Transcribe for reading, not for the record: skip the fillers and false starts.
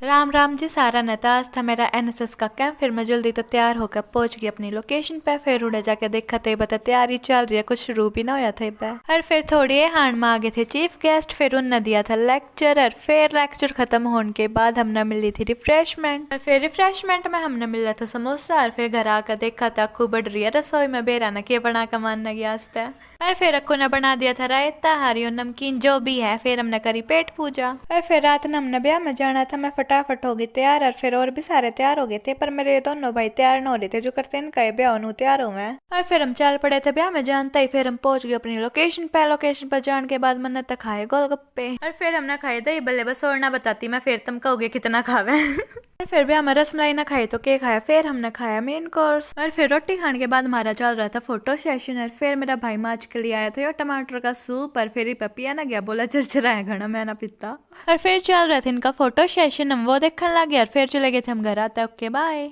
राम राम जी सारा नेता। आज था मेरा एनएसएस का कैंप। फिर मैं जल्दी तो तैयार होकर पहुंच गई अपनी लोकेशन पे। फिर उड़े जाके देखा थे बता तैयारी चल रही है, कुछ शुरू भी ना होया था पे। और फिर थोड़ी हांड में आगे थे चीफ गेस्ट। फिर उनने दिया था लेक्चर। और फिर लेक्चर खत्म होने के बाद हमने मिली थी रिफ्रेशमेंट। और फिर रिफ्रेशमेंट में हमने मिला था समोसा। और फिर घर आकर देखा था अक्कू बढ़ रही है रसोई में, बेरा न के बना का मानने गया। और फिर अक्कू ने बना दिया था रायता हरी नमकीन जो भी है। फिर हमने करी पेट पूजा। और फिर रात ने हमने ब्याह में जाना था। मैं फटाफट हो गई तैयार। और फिर और भी सारे तैयार हो गए थे, पर मेरे दोनों भाई तैयार न हो रहे थे जो करते इनका ब्याह नू तैयार हूँ मैं। और फिर हम चल पड़े थे ब्याह में जानता ही। फिर हम पहुंच गए अपनी लोकेशन पे। लोकेशन पर जाने के बाद मैंने तो खाए गोलगप्पे। और फिर हमने खाए दही बल्ले। बस और ना बताती मैं, फिर तुम कहोगे कितना खावे। और फिर भी हमें रसमलाई ना खाई तो के खाया। फिर हमने खाया मेन कोर्स। और फिर रोटी खाने के बाद हमारा चल रहा था फोटो सेशन। और फिर मेरा भाई माच के लिए आया था ये टमाटर का सूप। और फिर ही पपिया ना गया, बोला चरचरा है घना मैं ना पीता। और फिर चल रहा था इनका फोटो सेशन, हम वो देखने लग गया। और फिर चले गए थे हम घर। आता ओके बाय।